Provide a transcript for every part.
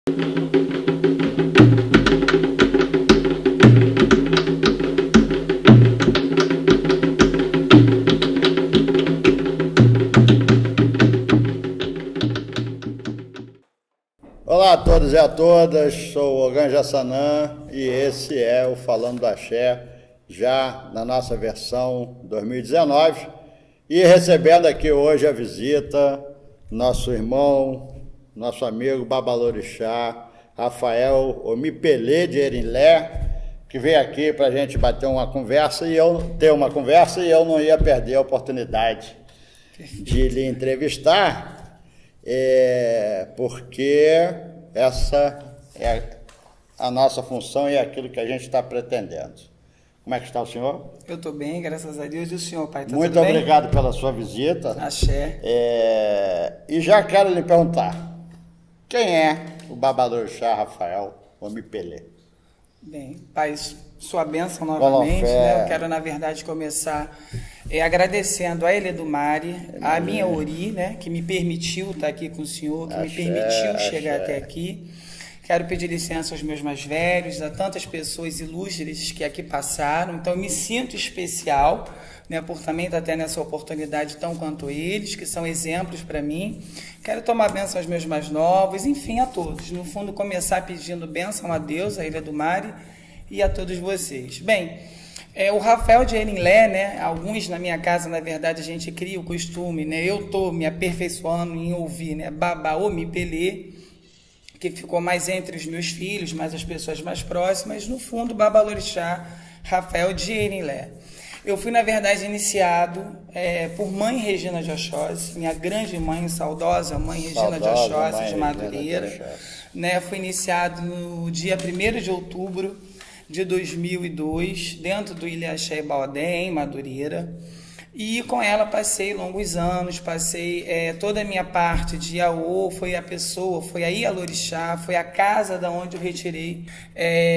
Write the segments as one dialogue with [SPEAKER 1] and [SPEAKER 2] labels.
[SPEAKER 1] Olá a todos e a todas, sou o Ogan Jassanã e esse é o Falando do Axé, já na nossa versão 2019, e recebendo aqui hoje a visita nosso irmão, nosso amigo Babalorixá, Rafael Omipelê de Erinlé, que veio aqui para a gente bater uma conversa e eu não ia perder a oportunidade de lhe entrevistar. Porque essa é a nossa função e é aquilo que a gente está pretendendo. Como é que está o senhor?
[SPEAKER 2] Eu estou bem, graças a Deus. E o senhor, pai, está tudo
[SPEAKER 1] bem? Muito obrigado pela sua visita.
[SPEAKER 2] Axé.
[SPEAKER 1] E já quero lhe perguntar, quem é o Babalorixá Rafael Omipelê?
[SPEAKER 2] Bem, pai, sua bênção novamente, né? Eu quero, na verdade, começar agradecendo a Eledumare, a minha Ori, né, que me permitiu estar aqui com o senhor, que me permitiu chegar até aqui. Quero pedir licença aos meus mais velhos, a tantas pessoas ilustres que aqui passaram. Então, eu me sinto especial, né, por também estar tendo essa oportunidade tão quanto eles, que são exemplos para mim. Quero tomar bênção aos meus mais novos, enfim, a todos. No fundo, começar pedindo bênção a Deus, a Eledumare e a todos vocês. Bem, o Rafael de Erinlé, né, alguns na minha casa, na verdade, a gente cria o costume, né, eu estou me aperfeiçoando em ouvir, né, Babá Omipelê, que ficou mais entre os meus filhos, mais as pessoas mais próximas, no fundo, Babalorixá Rafael de Erinlé. Eu fui, na verdade, iniciado por mãe Regina de Oxóssi, minha grande mãe, saudosa mãe Regina de Oxóssi, de Madureira, né, fui iniciado no dia 1º de outubro de 2002, dentro do Ilha Axé Baodé, em Madureira, e com ela passei longos anos, passei toda a minha parte de Iaô, foi a pessoa, foi a Ialorixá, foi a casa da onde eu retirei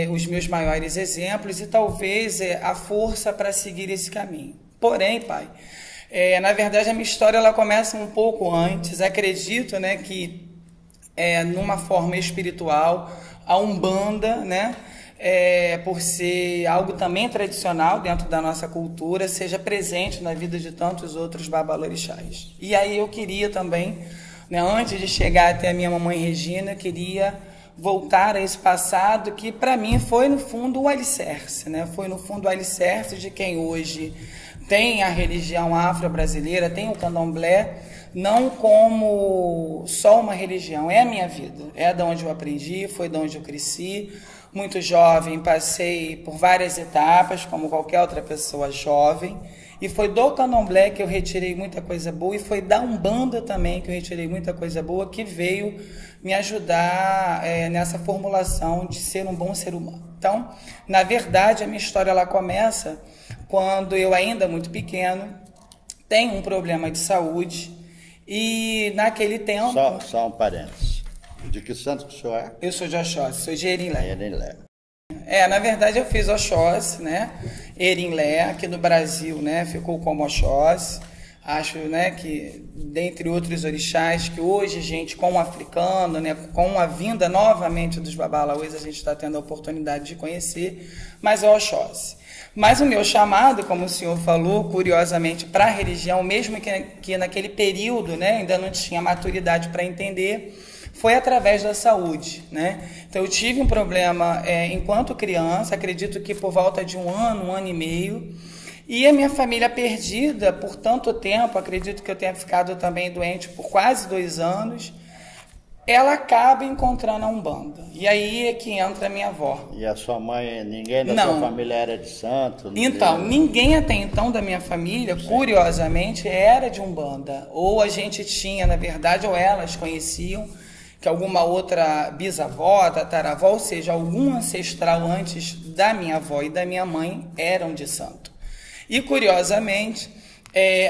[SPEAKER 2] os meus maiores exemplos e talvez a força para seguir esse caminho. Porém, pai, na verdade a minha história ela começa um pouco antes, acredito, né, que numa forma espiritual, a Umbanda, né, por ser algo também tradicional dentro da nossa cultura, seja presente na vida de tantos outros babalorixás. E aí eu queria também, né, antes de chegar até a minha mamãe Regina, queria voltar a esse passado que para mim foi no fundo o alicerce, né? Foi no fundo o alicerce de quem hoje tem a religião afro-brasileira, tem o candomblé, não como só uma religião, é a minha vida, é de onde eu aprendi, foi de onde eu cresci. Muito jovem, passei por várias etapas, como qualquer outra pessoa jovem, e foi do candomblé que eu retirei muita coisa boa, e foi da Umbanda também que eu retirei muita coisa boa, que veio me ajudar nessa formulação de ser um bom ser humano. Então, na verdade, a minha história ela começa quando eu, ainda muito pequeno, tenho um problema de saúde, e naquele tempo...
[SPEAKER 1] Só um parênteses. De que santo que o senhor é?
[SPEAKER 2] Eu sou de Oxóssi, sou de Erinlé.
[SPEAKER 1] Erinlé.
[SPEAKER 2] Na verdade eu fiz Oxóssi, né? Erinlé, aqui no Brasil, né? Ficou como Oxóssi. Acho, né, que dentre outros orixás que hoje a gente, com o africano, né, com a vinda novamente dos babalauês, a gente está tendo a oportunidade de conhecer, mas é Oxóssi. Mas o meu chamado, como o senhor falou, curiosamente, para a religião, mesmo que naquele período, né, ainda não tinha maturidade para entender, foi através da saúde, né? Então eu tive um problema enquanto criança, acredito que por volta de um ano e meio, e a minha família perdida por tanto tempo, acredito que eu tenha ficado também doente por quase 2 anos, ela acaba encontrando a Umbanda. E aí é que entra a minha avó.
[SPEAKER 1] E a sua mãe, ninguém da sua família era de santo?
[SPEAKER 2] Então, ninguém até então da minha família, curiosamente, era de Umbanda. Ou a gente tinha, na verdade, ou elas conheciam que alguma outra bisavó, tataravó, ou seja, algum ancestral antes da minha avó e da minha mãe eram de santo. E, curiosamente,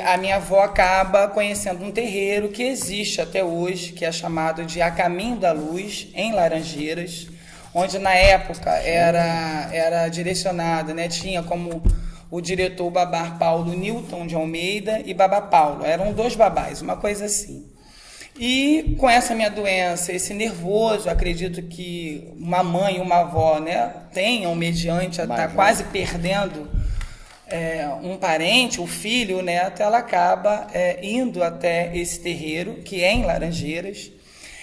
[SPEAKER 2] a minha avó acaba conhecendo um terreiro que existe até hoje, que é chamado de A Caminho da Luz, em Laranjeiras, onde na época era direcionada, né, tinha como o diretor o babá Paulo Newton de Almeida e babá Paulo, eram 2 babás, uma coisa assim. E com essa minha doença, esse nervoso, acredito que uma mãe e uma avó, né, tenham, mediante a estar quase perdendo um parente, o filho, o neto, ela acaba indo até esse terreiro, que é em Laranjeiras,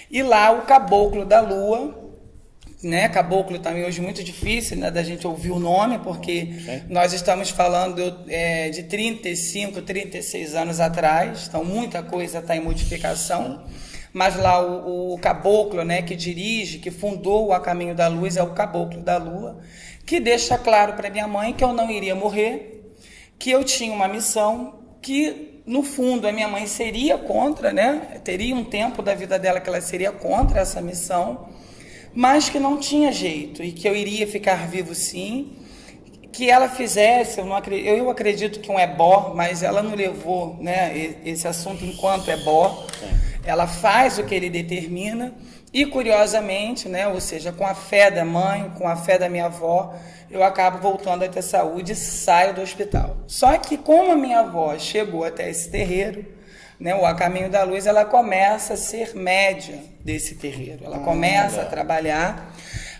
[SPEAKER 2] e lá o caboclo da lua, né, caboclo também hoje muito difícil, né, da gente ouvir o nome, porque nós estamos falando de 35, 36 anos atrás, então muita coisa está em modificação, mas lá o caboclo, né, que dirige, que fundou o A Caminho da Luz, é o caboclo da lua, que deixa claro para minha mãe que eu não iria morrer, que eu tinha uma missão, que no fundo a minha mãe seria contra, né, teria um tempo da vida dela que ela seria contra essa missão, mas que não tinha jeito e que eu iria ficar vivo sim, que ela fizesse, eu acredito que um ebó, mas ela não levou, né, esse assunto enquanto ebó, ela faz o que ele determina e curiosamente, né, ou seja, com a fé da mãe, com a fé da minha avó, eu acabo voltando a ter saúde e saio do hospital. Só que como a minha avó chegou até esse terreiro, né, o A Caminho da Luz, ela começa a ser média desse terreiro, ela começa a trabalhar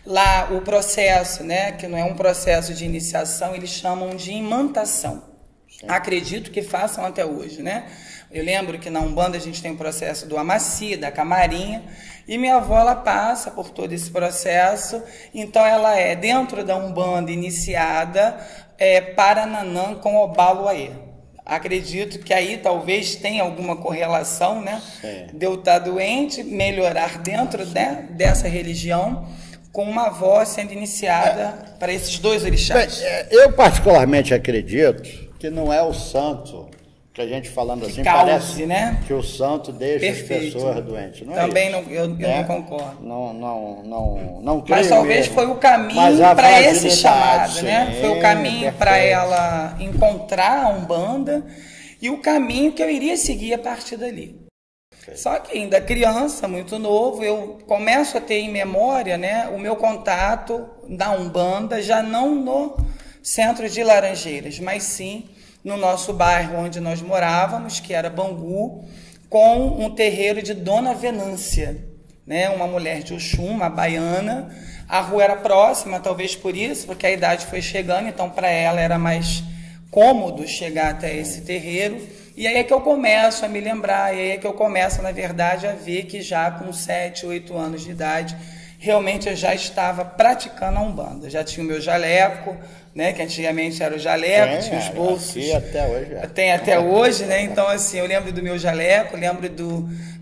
[SPEAKER 2] lá o processo, né, que não é um processo de iniciação, eles chamam de imantação. Acredito que façam até hoje, né? Eu lembro que na Umbanda a gente tem o processo do Amaci, da Camarinha, e minha avó ela passa por todo esse processo, então ela é dentro da Umbanda iniciada para Nanã com Obaloaê. Acredito que aí talvez tenha alguma correlação, né? De eu estar doente, melhorar dentro, né, dessa religião, com uma avó sendo iniciada para esses dois orixás.
[SPEAKER 1] Bem, eu particularmente acredito que não é o santo, que a gente falando assim, parece, né, que o santo deixa as pessoas doentes. Não
[SPEAKER 2] também
[SPEAKER 1] é
[SPEAKER 2] isso, eu não concordo.
[SPEAKER 1] Não
[SPEAKER 2] creio. Mas talvez foi o caminho para esse chamado, né? Foi o caminho para ela encontrar a Umbanda e o caminho que eu iria seguir a partir dali. Só que ainda criança, muito novo, eu começo a ter em memória, né, o meu contato da Umbanda, já não no centro de Laranjeiras, mas sim no nosso bairro onde nós morávamos, que era Bangu, com um terreiro de Dona Venância, né, uma mulher de Oxum, uma baiana. A rua era próxima, talvez por isso, porque a idade foi chegando, então para ela era mais cômodo chegar até esse terreiro. E aí é que eu começo a me lembrar, e aí é que eu começo, na verdade, a ver que já com 7, 8 anos de idade, realmente eu já estava praticando a Umbanda. Já tinha o meu jaleco, né, que antigamente era o jaleco, tinha os bolsos.
[SPEAKER 1] Até hoje.
[SPEAKER 2] Tem até hoje, né? Então, assim, eu lembro do meu jaleco, lembro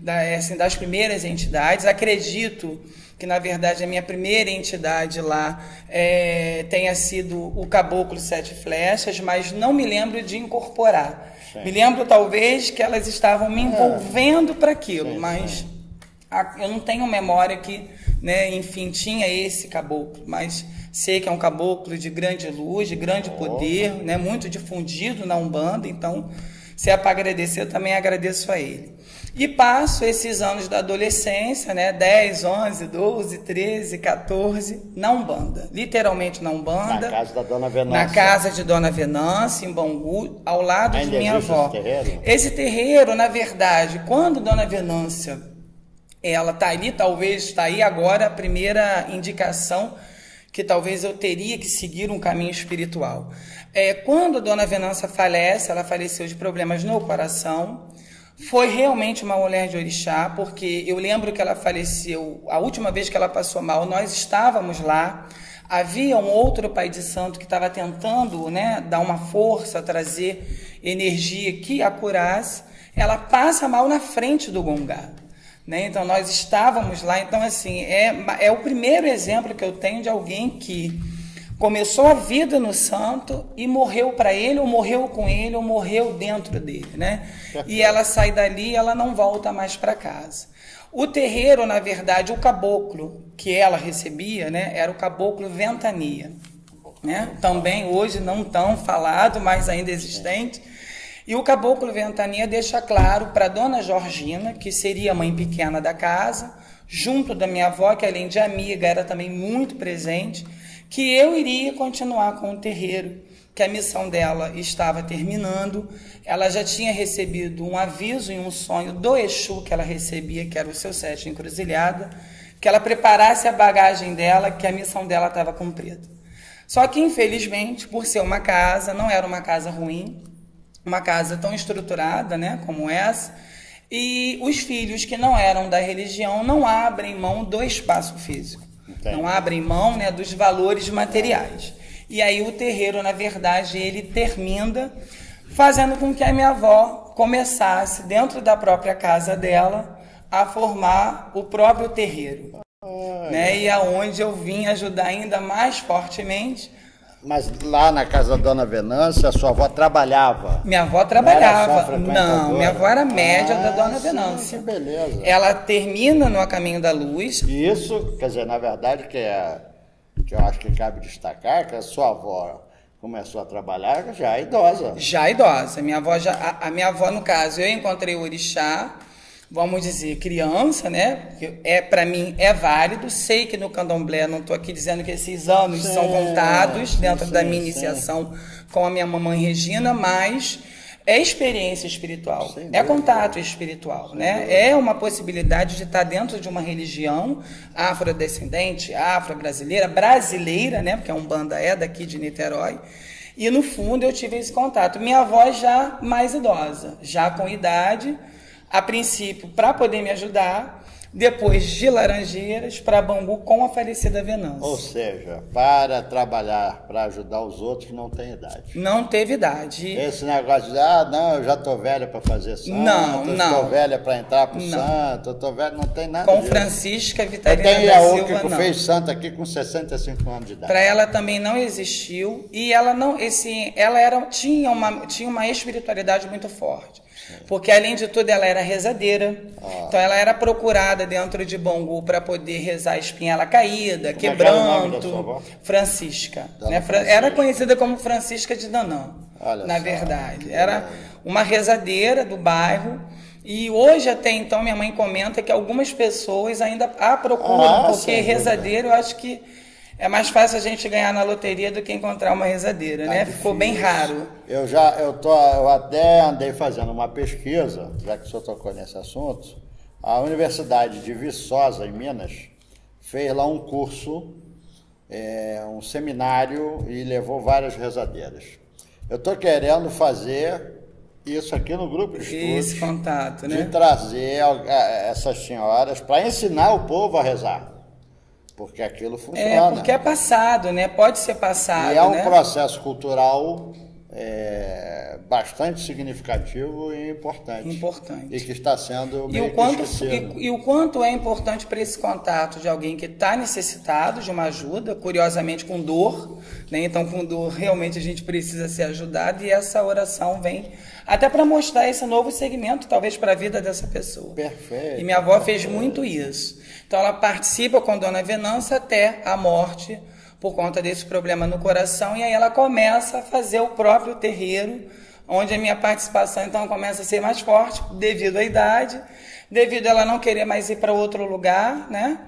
[SPEAKER 2] das primeiras entidades. Acredito que, na verdade, a minha primeira entidade lá tenha sido o Caboclo Sete Flechas, mas não me lembro de incorporar. Sim. Me lembro, talvez, que elas estavam me envolvendo para aquilo, sim, mas eu não tenho memória que, né, enfim, tinha esse caboclo, mas sei que é um caboclo de grande luz, de grande poder, né, muito difundido na Umbanda, então, se é para agradecer, eu também agradeço a ele. E passo esses anos da adolescência, né, 10, 11, 12, 13, 14, na Umbanda. Literalmente na Umbanda.
[SPEAKER 1] Na casa da Dona Venância.
[SPEAKER 2] Na casa de Dona Venância, em Bangu, ao lado de minha avó. Esse terreiro, na verdade, quando Dona Venância, ela está ali, talvez está aí agora a primeira indicação que talvez eu teria que seguir um caminho espiritual. Quando Dona Venância falece, ela faleceu de problemas no coração. Foi realmente uma mulher de orixá, porque eu lembro que ela faleceu, a última vez que ela passou mal, nós estávamos lá, havia um outro pai de santo que estava tentando, né, dar uma força, trazer energia que a curasse. Ela passa mal na frente do Gongá, né? Então nós estávamos lá, então assim, é o primeiro exemplo que eu tenho de alguém que começou a vida no santo e morreu para ele, ou morreu com ele, ou morreu dentro dele, né? E ela sai dali e ela não volta mais para casa. O terreiro, na verdade, o caboclo que ela recebia, né, era o caboclo Ventania, né? Também hoje não tão falado, mas ainda existente. E o caboclo Ventania deixa claro para Dona Georgina, que seria a mãe pequena da casa, junto da minha avó, que além de amiga, era também muito presente, que eu iria continuar com o terreiro, que a missão dela estava terminando. Ela já tinha recebido um aviso em um sonho do Exu que ela recebia, que era o seu sete encruzilhada, que ela preparasse a bagagem dela, que a missão dela estava cumprida. Só que, infelizmente, por ser uma casa, não era uma casa ruim, uma casa tão estruturada, né, como essa, e os filhos que não eram da religião não abrem mão do espaço físico, não abrem mão, né, dos valores materiais. E aí o terreiro, na verdade, ele termina fazendo com que a minha avó começasse, dentro da própria casa dela, a formar o próprio terreiro. Né? E aonde eu vim ajudar ainda mais fortemente.
[SPEAKER 1] Mas lá na casa da Dona Venância, a sua avó trabalhava?
[SPEAKER 2] Minha avó trabalhava. Não, minha avó era média da Dona Venância.
[SPEAKER 1] Que beleza.
[SPEAKER 2] Ela termina no A Caminho da Luz.
[SPEAKER 1] Isso, quer dizer, na verdade, que eu acho que cabe destacar, que a sua avó começou a trabalhar já idosa.
[SPEAKER 2] Já idosa. A minha avó, no caso, eu encontrei o orixá, vamos dizer, criança, né? Para mim é válido. Sei que no candomblé, não estou aqui dizendo que esses anos são contados dentro da minha iniciação com a minha mamãe Regina, mas é experiência espiritual, é contato espiritual, né? É uma possibilidade de estar dentro de uma religião afrodescendente, afro-brasileira, brasileira, né? Porque a Umbanda é daqui de Niterói. E no fundo eu tive esse contato. Minha avó já mais idosa, já com idade, a princípio para poder me ajudar, depois de Laranjeiras para Bangu com a falecida Venância.
[SPEAKER 1] Ou seja, para trabalhar, para ajudar os outros, não tem idade.
[SPEAKER 2] Não teve idade.
[SPEAKER 1] Esse negócio de, não, eu já estou velha para fazer santo,
[SPEAKER 2] não.
[SPEAKER 1] Estou velha para entrar para o santo, estou velha, não tem nada
[SPEAKER 2] com
[SPEAKER 1] disso.
[SPEAKER 2] Francisca Vitalina da Silva,
[SPEAKER 1] tem a que fez santo aqui com 65 anos de idade.
[SPEAKER 2] Para ela também não existiu, e ela não, ela tinha uma espiritualidade muito forte. Porque, além de tudo, ela era rezadeira. Então, ela era procurada dentro de Bangu para poder rezar a espinhela caída, quebranto. Francisca. Né? Era conhecida como Francisca de Danã, na verdade. Era uma rezadeira do bairro. E hoje, até então, minha mãe comenta que algumas pessoas ainda a procuram, porque rezadeira, eu acho que é mais fácil a gente ganhar na loteria do que encontrar uma rezadeira, né? Ficou bem raro.
[SPEAKER 1] Eu até andei fazendo uma pesquisa, já que o senhor tocou nesse assunto. A Universidade de Viçosa, em Minas, fez lá um curso, um seminário, e levou várias rezadeiras. Eu estou querendo fazer isso aqui no grupo de estudos.
[SPEAKER 2] Esse contato, né?
[SPEAKER 1] De trazer essas senhoras para ensinar o povo a rezar. Porque aquilo funciona.
[SPEAKER 2] Porque é passado, né? Pode ser passado.
[SPEAKER 1] E é um processo cultural bastante significativo e importante. E que está sendo meio que esquecido.
[SPEAKER 2] E o quanto é importante para esse contato de alguém que está necessitado de uma ajuda, curiosamente com dor, né? Então, com dor, realmente a gente precisa ser ajudado, e essa oração vem até para mostrar esse novo segmento, talvez, para a vida dessa pessoa.
[SPEAKER 1] Perfeito.
[SPEAKER 2] E minha avó fez muito isso. Então, ela participa com Dona Venância até a morte, por conta desse problema no coração, e aí ela começa a fazer o próprio terreiro, onde a minha participação, então, começa a ser mais forte, devido à idade, devido a ela não querer mais ir para outro lugar, né?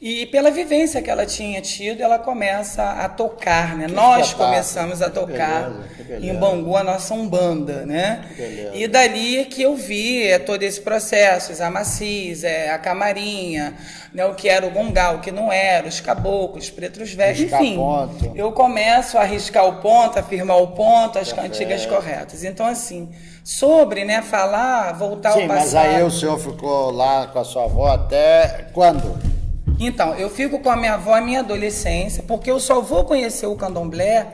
[SPEAKER 2] E pela vivência que ela tinha tido, ela começa a tocar, né? Nós começamos a tocar em Bangu a nossa Umbanda, né? E dali que eu vi todo esse processo, os amacis, a camarinha, né? O que era o gongá, o que não era, os caboclos, os pretos velhos, enfim. Eu começo a arriscar o ponto, a firmar o ponto, as cantigas corretas. Então, assim, sobre, né, falar, voltar ao passado.
[SPEAKER 1] Mas aí o senhor ficou lá com a sua avó até quando?
[SPEAKER 2] Então, eu fico com a minha avó a minha adolescência, porque eu só vou conhecer o candomblé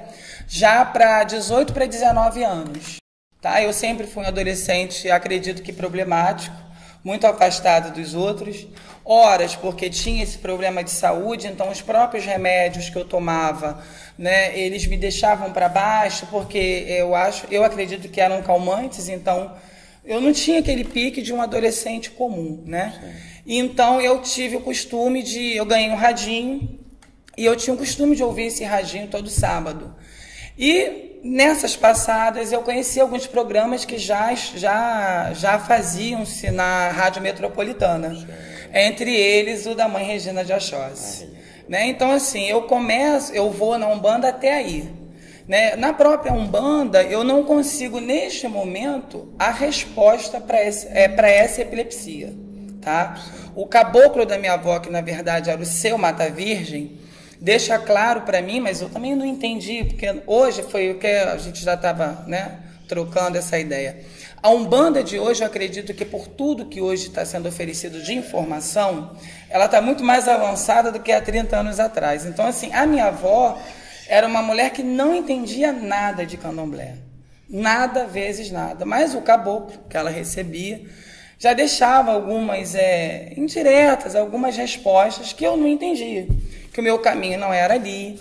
[SPEAKER 2] já para 18 para 19 anos. Tá? Eu sempre fui um adolescente, acredito que problemático, muito afastado dos outros. Horas, porque tinha esse problema de saúde, então os próprios remédios que eu tomava, né, eles me deixavam para baixo, porque eu acredito que eram calmantes, então eu não tinha aquele pique de um adolescente comum, né? Então eu tive o costume eu ganhei um radinho, e eu tinha o costume de ouvir esse radinho todo sábado. E nessas passadas eu conheci alguns programas que já faziam-se na Rádio Metropolitana, entre eles o da Mãe Regina de Oxóssi. Né? Então, assim, eu vou na Umbanda até aí. né? Na própria Umbanda, eu não consigo, neste momento, a resposta para essa epilepsia, tá? O caboclo da minha avó, que na verdade era o seu mata-virgem, deixa claro para mim, mas eu também não entendi, porque hoje foi o que a gente já estava, né, trocando essa ideia. A Umbanda de hoje, eu acredito que por tudo que hoje está sendo oferecido de informação, ela está muito mais avançada do que há 30 anos atrás. Então, assim, a minha avó era uma mulher que não entendia nada de candomblé. Nada vezes nada. Mas o caboclo que ela recebia já deixava algumas indiretas, algumas respostas que eu não entendia. Que o meu caminho não era ali,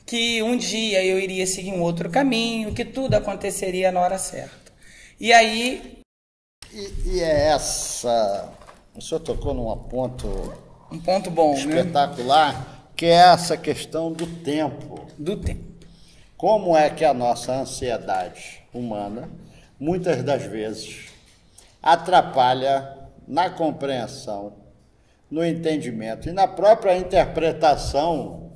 [SPEAKER 2] que um dia eu iria seguir um outro caminho, que tudo aconteceria na hora certa. E aí...
[SPEAKER 1] E é essa... O senhor tocou num ponto...
[SPEAKER 2] Um ponto bom,
[SPEAKER 1] espetacular, né? Que é essa questão do tempo.
[SPEAKER 2] Do tempo.
[SPEAKER 1] Como é que a nossa ansiedade humana, muitas das vezes, atrapalha na compreensão, no entendimento e na própria interpretação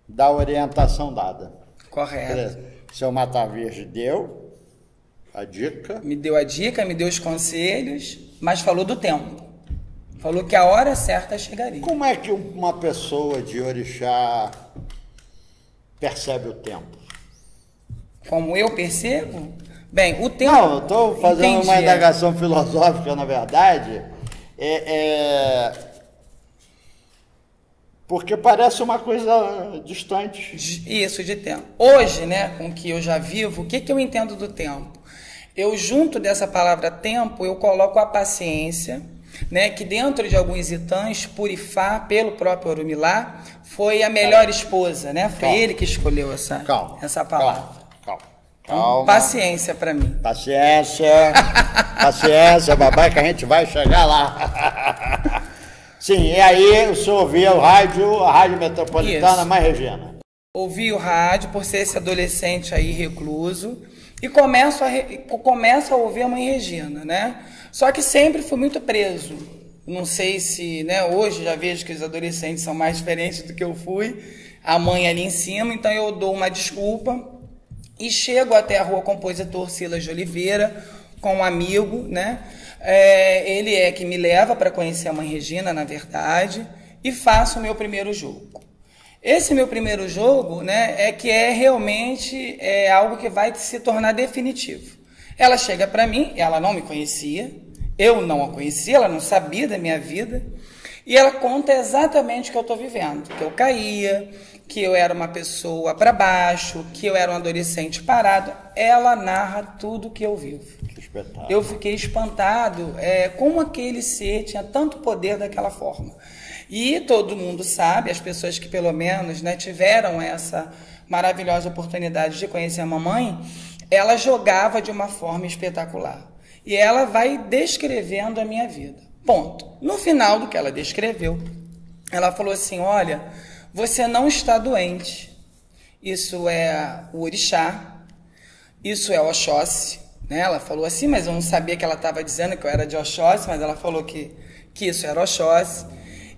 [SPEAKER 1] da orientação dada.
[SPEAKER 2] Correto.
[SPEAKER 1] Seu mata-virgem deu a dica.
[SPEAKER 2] Me deu a dica, me deu os conselhos, mas falou do tempo. Falou que a hora certa chegaria.
[SPEAKER 1] Como é que uma pessoa de orixá percebe o tempo?
[SPEAKER 2] Como eu percebo? Bem, o tempo...
[SPEAKER 1] Não, eu estou fazendo uma indagação filosófica, na verdade, porque parece uma coisa distante.
[SPEAKER 2] Isso, de tempo. Hoje, né, com que eu já vivo, o que eu entendo do tempo? Eu, junto dessa palavra tempo, eu coloco a paciência, né, que dentro de alguns itãs, Purifá, pelo próprio Orumilá, foi a melhor esposa, né? Foi ele que escolheu essa palavra. Calma. Paciência para mim.
[SPEAKER 1] Paciência, babai, que a gente vai chegar lá. Sim, e aí o senhor ouvia a Rádio Metropolitana Mãe Regina.
[SPEAKER 2] Ouvi o rádio por ser esse adolescente aí recluso e começo a ouvir a Mãe Regina, né? Só que sempre fui muito preso. Não sei se, né, hoje já vejo que os adolescentes são mais diferentes do que eu fui. A mãe ali em cima, então eu dou uma desculpa e chego até a Rua Compositor Silas de Oliveira com um amigo, né? Ele é que me leva para conhecer a Mãe Regina, na verdade, e faço o meu primeiro jogo. Esse meu primeiro jogo, né, é realmente algo que vai se tornar definitivo. Ela chega para mim, ela não me conhecia, eu não a conhecia, ela não sabia da minha vida, e ela conta exatamente o que eu estou vivendo, que eu caía, que eu era uma pessoa para baixo, que eu era um adolescente parado. Ela narra tudo o que eu vivo.
[SPEAKER 1] Que espetáculo.
[SPEAKER 2] Eu fiquei espantado como aquele ser tinha tanto poder daquela forma. E todo mundo sabe, as pessoas que pelo menos, né, tiveram essa maravilhosa oportunidade de conhecer a mamãe, ela jogava de uma forma espetacular. E ela vai descrevendo a minha vida. Ponto. No final do que ela descreveu, ela falou assim, olha, você não está doente. Isso é o orixá, isso é Oxóssi. Né? Ela falou assim, mas eu não sabia que ela estava dizendo que eu era de Oxóssi, mas ela falou que isso era Oxóssi.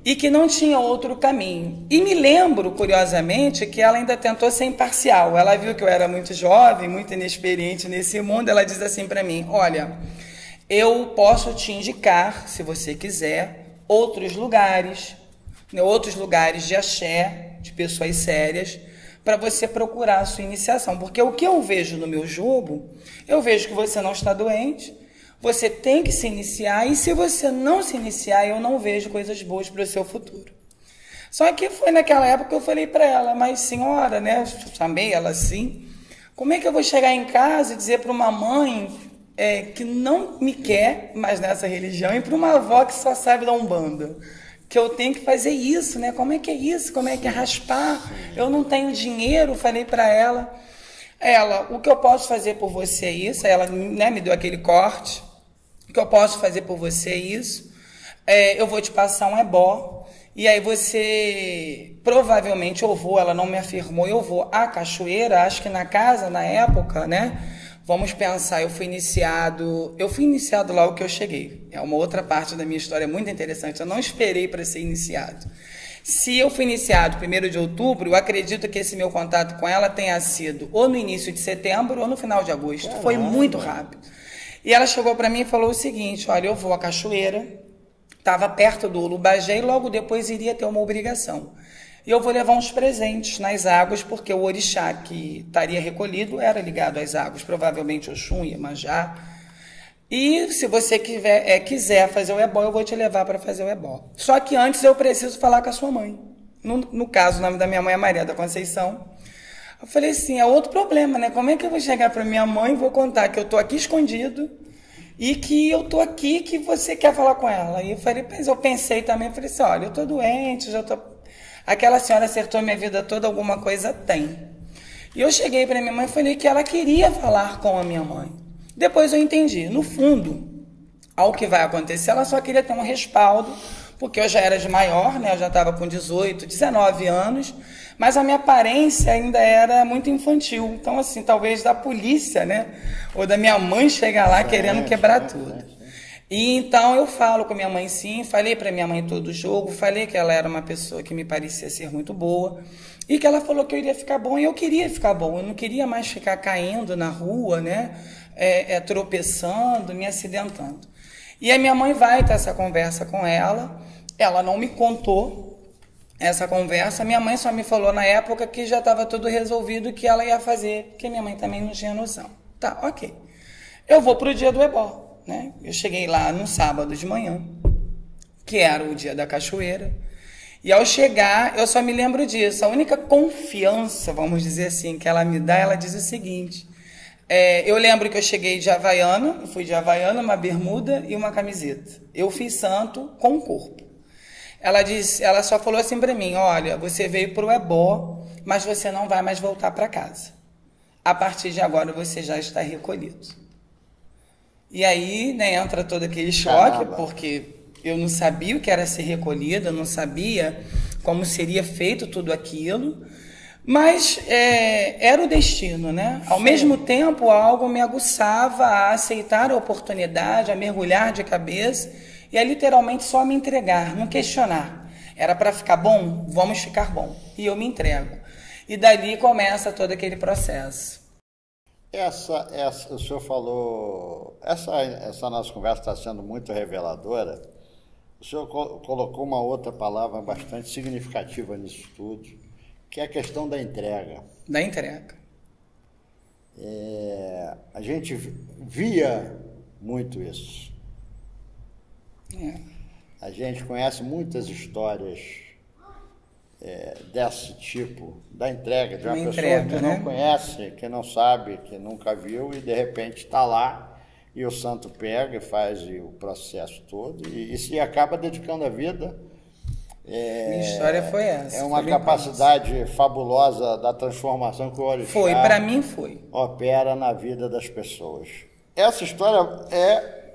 [SPEAKER 2] E que não tinha outro caminho. E me lembro, curiosamente, que ela ainda tentou ser imparcial. Ela viu que eu era muito jovem, muito inexperiente nesse mundo. Ela diz assim para mim, olha, eu posso te indicar, se você quiser, outros lugares de axé, de pessoas sérias, para você procurar a sua iniciação. Porque o que eu vejo no meu jogo, eu vejo que você não está doente, você tem que se iniciar, e se você não se iniciar, eu não vejo coisas boas para o seu futuro. Só que foi naquela época que eu falei para ela, mas senhora, né, chamei ela assim, como é que eu vou chegar em casa e dizer para uma mãe que não me quer mais nessa religião e para uma avó que só sabe da Umbanda? Que eu tenho que fazer isso, né? Como é que é isso? Como é que é raspar? Eu não tenho dinheiro, falei para ela. O que eu posso fazer por você é isso. Ela, né, me deu aquele corte. O que eu posso fazer por você é isso. Eu vou te passar um ebó. E aí você, provavelmente eu vou, ela não me afirmou, eu vou à cachoeira, acho que na casa, na época, né? Vamos pensar, eu fui iniciado logo que eu cheguei. É uma outra parte da minha história muito interessante. Eu não esperei para ser iniciado. Se eu fui iniciado 1º de outubro, eu acredito que esse meu contato com ela tenha sido ou no início de setembro ou no final de agosto. Caramba. Foi muito rápido. E ela chegou para mim e falou o seguinte: olha, eu vou à cachoeira, estava perto do Ulubajé e logo depois iria ter uma obrigação. E eu vou levar uns presentes nas águas, porque o orixá que estaria recolhido era ligado às águas, provavelmente Oxum, Iemanjá. E se você quiser fazer o ebó, eu vou te levar para fazer o ebó. Só que antes eu preciso falar com a sua mãe. No caso, o nome da minha mãe é Maria da Conceição. Eu falei assim, é outro problema, né? Como é que eu vou chegar para minha mãe e vou contar que eu estou aqui escondido e que eu estou aqui que você quer falar com ela? E eu falei, mas eu pensei também, falei assim, olha, eu estou doente, já estou... Aquela senhora acertou minha vida toda, alguma coisa tem. E eu cheguei para minha mãe e falei que ela queria falar com a minha mãe. Depois eu entendi. No fundo, ao que vai acontecer, ela só queria ter um respaldo, porque eu já era de maior, né? Eu já estava com 18, 19 anos, mas a minha aparência ainda era muito infantil. Então, assim, talvez da polícia, né? Ou da minha mãe chegar lá querendo quebrar tudo. E então eu falo com minha mãe sim, falei para minha mãe todo o jogo, falei que ela era uma pessoa que me parecia ser muito boa e que ela falou que eu iria ficar bom e eu queria ficar bom, eu não queria mais ficar caindo na rua, né, tropeçando, me acidentando. E a minha mãe vai ter essa conversa com ela não me contou essa conversa, minha mãe só me falou na época que já estava tudo resolvido, que ela ia fazer, porque minha mãe também não tinha noção. Tá, ok. Eu vou pro dia do ebó. Né? Eu cheguei lá no sábado de manhã, que era o dia da cachoeira, e ao chegar, eu só me lembro disso, a única confiança, vamos dizer assim, que ela me dá, ela diz o seguinte, eu lembro que eu cheguei de Havaiana, eu fui de Havaiana, uma bermuda e uma camiseta, eu fiz santo com o corpo. Ela só falou assim para mim, olha, você veio pro ebó, mas você não vai mais voltar para casa, a partir de agora você já está recolhido. E aí, né, entra todo aquele choque, Caramba. Porque eu não sabia o que era ser recolhida, eu não sabia como seria feito tudo aquilo, mas era o destino, né? Ao mesmo tempo, algo me aguçava a aceitar a oportunidade, a mergulhar de cabeça e a literalmente só me entregar, não questionar. Era para ficar bom? Vamos ficar bom. E eu me entrego. E dali começa todo aquele processo.
[SPEAKER 1] O senhor falou, essa nossa conversa está sendo muito reveladora. O senhor colocou uma outra palavra bastante significativa nisso tudo, que é a questão da entrega.
[SPEAKER 2] Da entrega.
[SPEAKER 1] A gente via muito isso. A gente conhece muitas histórias desse tipo, da entrega, de uma pessoa que não conhece, que não sabe, que nunca viu e de repente está lá e o santo pega e faz o processo todo e acaba dedicando a vida.
[SPEAKER 2] Minha história foi essa.
[SPEAKER 1] É uma capacidade fabulosa da transformação que o orixá
[SPEAKER 2] foi, para mim foi.
[SPEAKER 1] Opera na vida das pessoas. Essa história é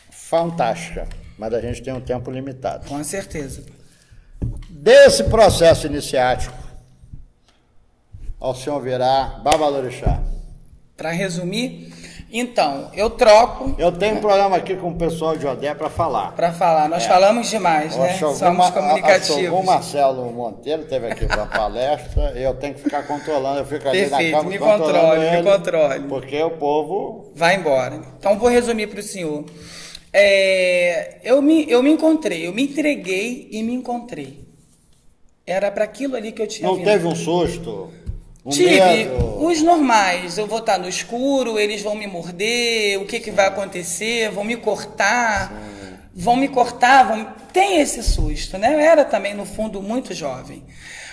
[SPEAKER 1] fantástica, mas a gente tem um tempo limitado.
[SPEAKER 2] Com certeza.
[SPEAKER 1] Desse processo iniciático ao senhor virar Babalorixá.
[SPEAKER 2] Para resumir, então, eu troco...
[SPEAKER 1] Eu tenho um programa aqui com o pessoal de Odé para falar.
[SPEAKER 2] Para falar, nós falamos demais, né? Somos comunicativos.
[SPEAKER 1] O Marcelo Monteiro esteve aqui para a palestra e eu tenho que ficar controlando, eu fico ali na cama
[SPEAKER 2] me controle.
[SPEAKER 1] Porque o povo...
[SPEAKER 2] Vai embora. Então, vou resumir para o senhor. Eu me encontrei, eu me entreguei e me encontrei. Era para aquilo ali que eu tinha
[SPEAKER 1] vindo. Não teve um susto?
[SPEAKER 2] Tive medo. Os normais, eu vou estar no escuro, eles vão me morder, o que vai acontecer, vão me cortar, tem esse susto, né? Eu era também, no fundo, muito jovem.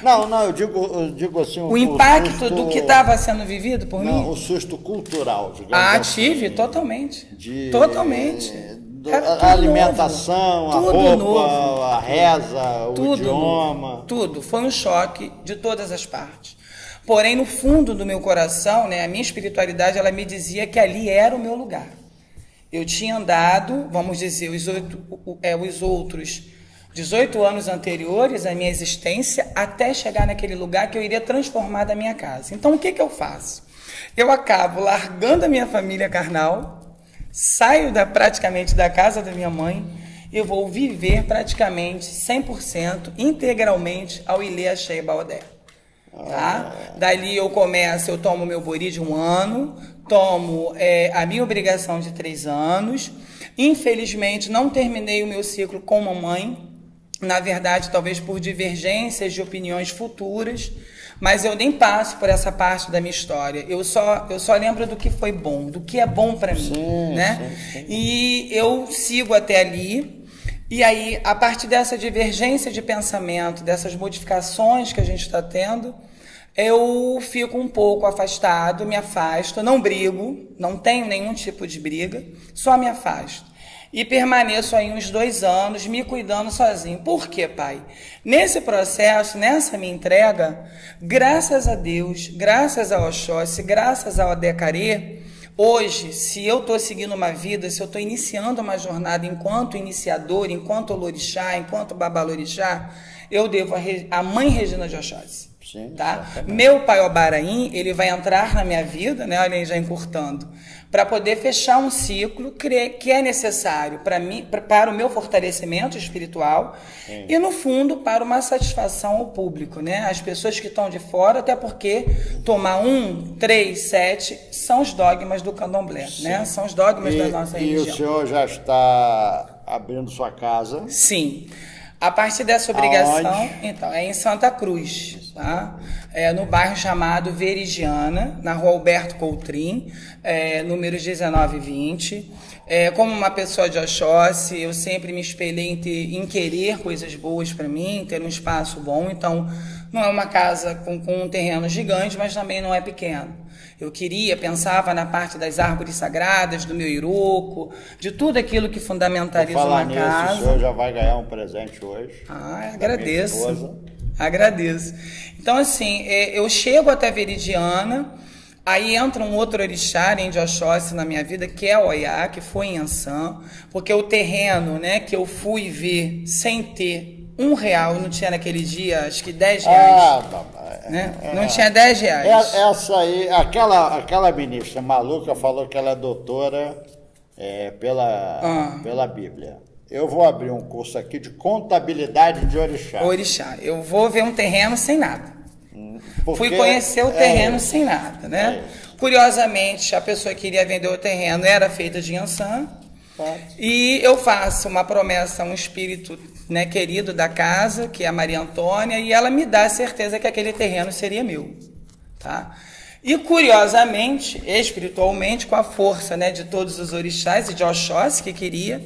[SPEAKER 1] Não, eu digo assim...
[SPEAKER 2] O impacto susto, do que estava sendo vivido por mim?
[SPEAKER 1] O susto cultural, digamos
[SPEAKER 2] assim. Tive, totalmente. Totalmente.
[SPEAKER 1] A alimentação, novo. A roupa, novo. A reza, o idioma.
[SPEAKER 2] Novo. Tudo. Foi um choque de todas as partes. Porém, no fundo do meu coração, né, a minha espiritualidade, ela me dizia que ali era o meu lugar. Eu tinha andado, vamos dizer, os outros 18 anos anteriores à minha existência, até chegar naquele lugar que eu iria transformar da minha casa. Então, o que eu faço? Eu acabo largando a minha família carnal, saio praticamente da casa da minha mãe eu vou viver praticamente 100%, integralmente ao Ilê Axé e Baodé. Tá? Dali eu começo, eu tomo meu bori de 1 ano, tomo a minha obrigação de 3 anos. Infelizmente, não terminei o meu ciclo com mamãe, na verdade, talvez por divergências de opiniões futuras, mas eu nem passo por essa parte da minha história. Eu só lembro do que foi bom, do que é bom para mim, né? Sim. E eu sigo até ali. E aí, a partir dessa divergência de pensamento, dessas modificações que a gente está tendo, eu fico um pouco afastado, me afasto, não brigo, não tenho nenhum tipo de briga, só me afasto. E permaneço aí uns 2 anos me cuidando sozinho. Por quê, pai? Nesse processo, nessa minha entrega, graças a Deus, graças ao Oxóssi, graças ao Adecarê, hoje, se eu estou seguindo uma vida, se eu estou iniciando uma jornada enquanto iniciador, enquanto Olorixá, enquanto Babalorixá, eu devo a Mãe Regina de Oxóssi. Sim, tá? Meu pai Obaraim, ele vai entrar na minha vida, né? Olha aí, já encurtando, para poder fechar um ciclo que é necessário para mim, para o meu fortalecimento espiritual. Sim. E, no fundo, para uma satisfação ao público, né? As pessoas que estão de fora, até porque tomar 1, 3, 7 são os dogmas do candomblé, né? São os dogmas da nossa religião.
[SPEAKER 1] E o senhor já está abrindo sua casa?
[SPEAKER 2] Sim. A partir dessa obrigação, então, é em Santa Cruz, tá? No bairro chamado Verigiana, na rua Alberto Coutrin, número 1920. Como uma pessoa de Oxóssi, eu sempre me espelhei em querer coisas boas para mim, ter um espaço bom. Então, não é uma casa com um terreno gigante, mas também não é pequeno. Eu pensava na parte das árvores sagradas, do meu iroco, de tudo aquilo que fundamentaliza uma casa.
[SPEAKER 1] O senhor já vai ganhar um presente hoje.
[SPEAKER 2] Agradeço. Agradeço. Então, assim, eu chego até Veridiana, aí entra um outro orixá, de Oxóssi, na minha vida, que é o Oiá, que foi em Ançã, porque o terreno, né, que eu fui ver sem ter R$1, não tinha naquele dia, acho que R$10. Né? Não tinha R$10.
[SPEAKER 1] Essa aí, aquela ministra maluca falou que ela é doutora pela Bíblia. Eu vou abrir um curso aqui de contabilidade de orixá.
[SPEAKER 2] Orixá. Eu vou ver um terreno sem nada. Fui conhecer o terreno sem nada, né? Curiosamente, a pessoa que queria vender o terreno era feita de Ançã. E eu faço uma promessa a um espírito, né, querido da casa, que é a Maria Antônia, e ela me dá a certeza que aquele terreno seria meu, tá? E curiosamente, espiritualmente, com a força, né, de todos os orixás e de Oxóssi que queria,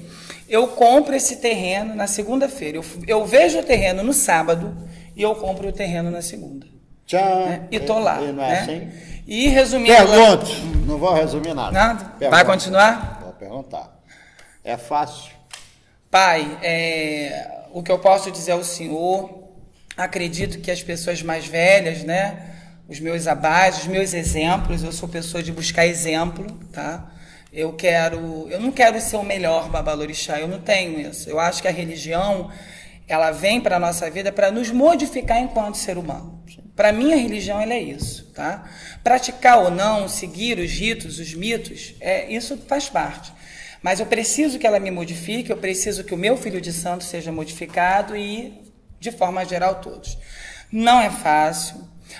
[SPEAKER 2] eu compro esse terreno na segunda-feira. Eu vejo o terreno no sábado e eu compro o terreno na segunda.
[SPEAKER 1] Tchau.
[SPEAKER 2] Né? E tô lá.
[SPEAKER 1] E não é
[SPEAKER 2] né?
[SPEAKER 1] assim?
[SPEAKER 2] E resumindo...
[SPEAKER 1] Pergunto. Não vou resumir nada.
[SPEAKER 2] Nada? Pergunta. Vai continuar?
[SPEAKER 1] Vou perguntar. É fácil?
[SPEAKER 2] Pai, o que eu posso dizer ao senhor, acredito que as pessoas mais velhas, né, os meus abás, os meus exemplos, eu sou pessoa de buscar exemplo, tá? Eu não quero ser o melhor Babalorixá, eu não tenho isso. Eu acho que a religião, ela vem para a nossa vida para nos modificar enquanto ser humano. Para mim, a religião, ela é isso, tá? Praticar ou não, seguir os ritos, os mitos, isso faz parte. Mas eu preciso que ela me modifique, eu preciso que o meu filho de santo seja modificado e, de forma geral, todos. Não é fácil,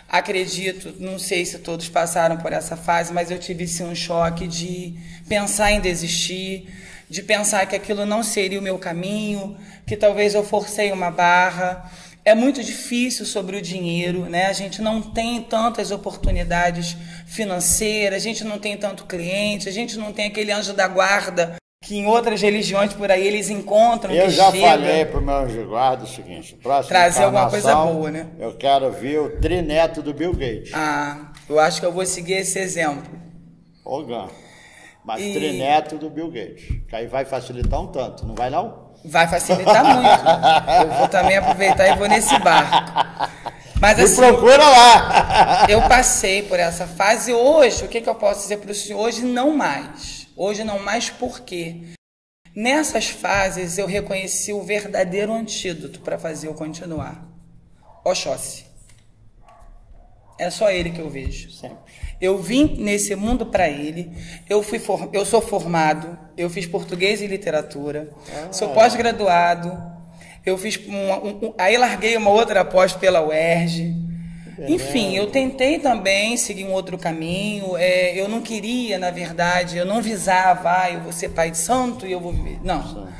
[SPEAKER 2] acredito, não sei se todos passaram por essa fase, mas eu tive sim um choque de pensar em desistir, de pensar que aquilo não seria o meu caminho, que talvez eu forcei uma barra. É muito difícil sobre o dinheiro, né? A gente não tem tantas oportunidades financeiras, a gente não tem tanto cliente, a gente não tem aquele anjo da guarda que em outras religiões por aí eles encontram.
[SPEAKER 1] Eu já falei para o meu anjo da guarda o seguinte: próximo
[SPEAKER 2] trazer alguma coisa boa, né?
[SPEAKER 1] Eu quero ver o trineto do Bill Gates.
[SPEAKER 2] Eu acho que eu vou seguir esse exemplo.
[SPEAKER 1] Mas trineto do Bill Gates, que aí vai facilitar um tanto, não vai não?
[SPEAKER 2] Vai facilitar muito. Eu vou também aproveitar e vou nesse barco. Mas assim,
[SPEAKER 1] procura lá.
[SPEAKER 2] Eu passei por essa fase. Hoje, o que eu posso dizer para o senhor? Hoje não mais. Hoje não mais por quê? Nessas fases eu reconheci o verdadeiro antídoto para fazer eu continuar. Oxóssi. É só Ele que eu vejo.
[SPEAKER 1] Sempre.
[SPEAKER 2] Eu vim nesse mundo para Ele, eu sou formado, eu fiz português e literatura, sou pós-graduado, eu fiz aí larguei uma outra pós pela UERJ. Enfim, eu tentei também seguir um outro caminho, eu não queria, na verdade, eu não visava, eu vou ser pai de santo e eu vou viver. Não.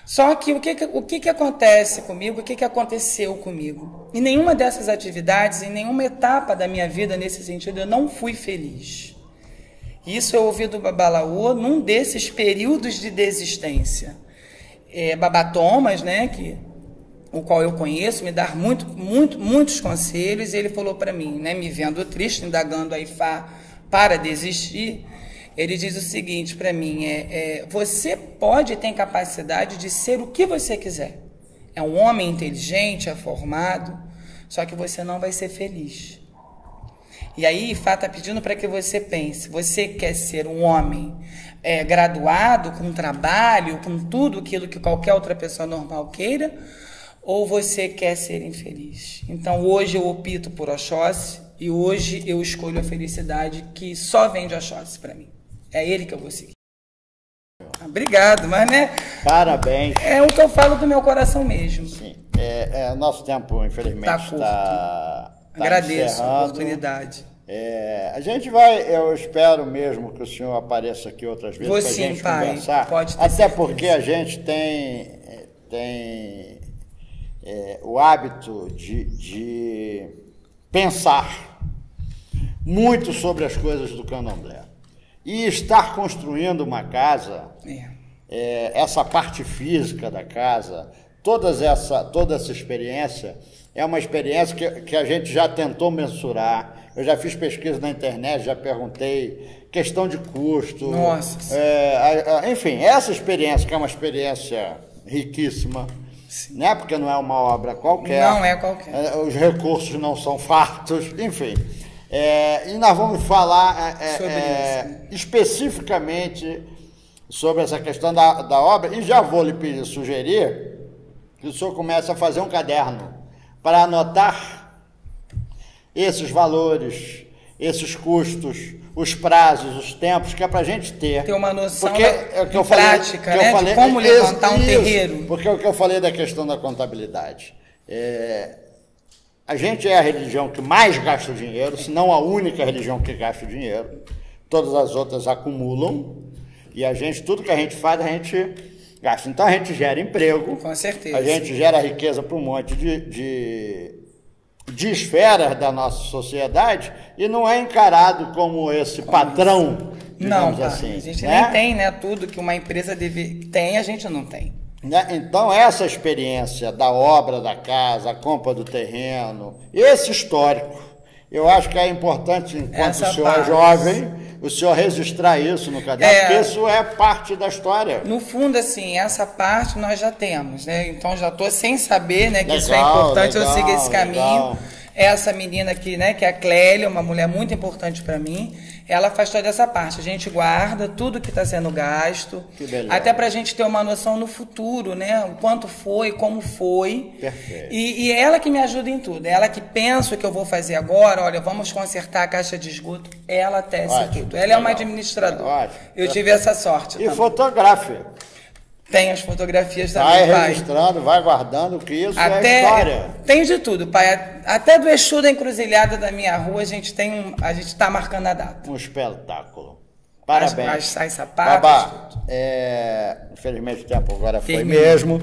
[SPEAKER 2] Só que o que acontece comigo, o que aconteceu comigo? Em nenhuma dessas atividades, em nenhuma etapa da minha vida nesse sentido, eu não fui feliz. Isso eu ouvi do Babalaô num desses períodos de desistência. Babá Thomas, né, o qual eu conheço, me dá muitos conselhos, e ele falou para mim, né, me vendo triste, indagando a Ifá para desistir, ele diz o seguinte para mim, você pode ter capacidade de ser o que você quiser. É um homem inteligente, é formado, só que você não vai ser feliz. E aí Ifá está pedindo para que você pense, você quer ser um homem graduado, com trabalho, com tudo aquilo que qualquer outra pessoa normal queira, ou você quer ser infeliz? Então hoje eu opto por Oxóssi e hoje eu escolho a felicidade que só vem de Oxóssi para mim. É ele que eu vou seguir. Obrigado, mas né?
[SPEAKER 1] Parabéns.
[SPEAKER 2] É o que eu falo do meu coração mesmo.
[SPEAKER 1] Sim. Nosso tempo, infelizmente, está
[SPEAKER 2] Agradeço
[SPEAKER 1] encerrando.
[SPEAKER 2] a oportunidade.
[SPEAKER 1] A gente vai, eu espero mesmo que o senhor apareça aqui outras vezes para a gente conversar.
[SPEAKER 2] Pode ter
[SPEAKER 1] até
[SPEAKER 2] certeza.
[SPEAKER 1] Porque a gente tem o hábito de pensar muito sobre as coisas do candomblé. E estar construindo uma casa, essa parte física da casa, toda essa experiência, é uma experiência que a gente já tentou mensurar. Eu já fiz pesquisa na internet, já perguntei, questão de custo.
[SPEAKER 2] Nossa.
[SPEAKER 1] Enfim, essa experiência, que é uma experiência riquíssima, né? Porque não é uma obra qualquer.
[SPEAKER 2] Não é qualquer.
[SPEAKER 1] Os recursos não são fartos, enfim. E nós vamos falar especificamente sobre essa questão da obra, e já vou lhe sugerir que o senhor comece a fazer um caderno para anotar esses valores, esses custos, os prazos, os tempos, que é para a gente ter
[SPEAKER 2] uma noção
[SPEAKER 1] prática,
[SPEAKER 2] né, de como levantar um terreiro.
[SPEAKER 1] Porque é o que eu falei da questão da contabilidade. A gente é a religião que mais gasta dinheiro, se não a única religião que gasta dinheiro. Todas as outras acumulam, e tudo que a gente faz, a gente gasta. Então a gente gera emprego.
[SPEAKER 2] Com certeza.
[SPEAKER 1] A gente gera riqueza para um monte de esferas da nossa sociedade, e não é encarado como esse patrão, digamos assim.
[SPEAKER 2] A gente
[SPEAKER 1] né?
[SPEAKER 2] nem tem, né? Tudo que uma empresa tem, a gente não tem.
[SPEAKER 1] Então, essa experiência da obra da casa, a compra do terreno, esse histórico, eu acho que é importante, enquanto o senhor é jovem, o senhor registrar isso no caderno, porque isso é parte da história.
[SPEAKER 2] No fundo, assim, essa parte nós já temos, né? Então, já estou sem saber, né, que isso é importante, eu sigo esse caminho. Essa menina aqui, né, que é a Clélia, uma mulher muito importante para mim, ela faz toda essa parte. A gente guarda tudo que está sendo gasto, até para a gente ter uma noção no futuro, né, o quanto foi, como foi.
[SPEAKER 1] Perfeito.
[SPEAKER 2] E é ela que me ajuda em tudo. É ela que pensa o que eu vou fazer agora. Olha, vamos consertar a caixa de esgoto. Ela tece tudo. Ela é uma administradora. Eu tive essa sorte.
[SPEAKER 1] E fotografe.
[SPEAKER 2] Tem as fotografias também,
[SPEAKER 1] vai registrando, vai guardando, que isso é história.
[SPEAKER 2] Tem de tudo, pai. Até do Exu da Encruzilhada da minha rua, a gente está marcando a data.
[SPEAKER 1] Um espetáculo. Parabéns.
[SPEAKER 2] As sapatos.
[SPEAKER 1] Babá, infelizmente o tempo agora foi mesmo.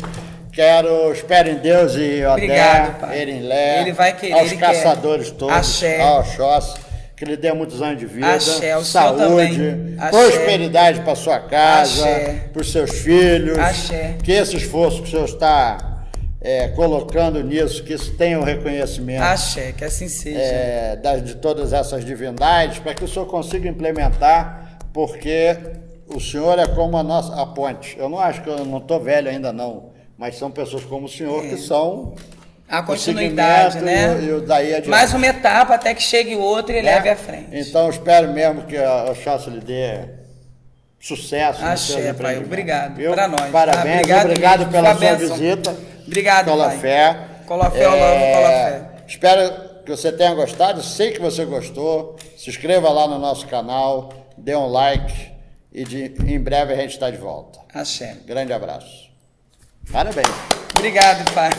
[SPEAKER 1] Espero em Deus e Odé, Erinlé,
[SPEAKER 2] ele vai querer,
[SPEAKER 1] aos caçadores todos,
[SPEAKER 2] Axé.
[SPEAKER 1] ao Oxóssi, que lhe dê muitos anos de vida,
[SPEAKER 2] Axé,
[SPEAKER 1] saúde, prosperidade para sua casa, para os seus filhos,
[SPEAKER 2] Axé.
[SPEAKER 1] Que esse esforço que o senhor está colocando nisso, que isso tenha um reconhecimento.
[SPEAKER 2] Axé, que assim seja.
[SPEAKER 1] De todas essas divindades, para que o senhor consiga implementar, porque o senhor é como a ponte. Eu não acho que eu não estou velho ainda não, mas são pessoas como o senhor que são...
[SPEAKER 2] A continuidade, né?
[SPEAKER 1] E daí adiante.
[SPEAKER 2] Mais uma etapa até que chegue outro e leve à frente.
[SPEAKER 1] Então, eu espero mesmo que a Oxóssi lhe dê sucesso.
[SPEAKER 2] Axé, pai. Obrigado.
[SPEAKER 1] Para
[SPEAKER 2] nós.
[SPEAKER 1] Parabéns. Obrigado pela sua visita.
[SPEAKER 2] Obrigado,
[SPEAKER 1] Colafé.
[SPEAKER 2] Colafé ao lado do Colafé.
[SPEAKER 1] Espero que você tenha gostado, sei que você gostou. Se inscreva lá no nosso canal, dê um like e em breve a gente está de volta.
[SPEAKER 2] Axé.
[SPEAKER 1] Grande abraço. Parabéns.
[SPEAKER 2] Obrigado, pai.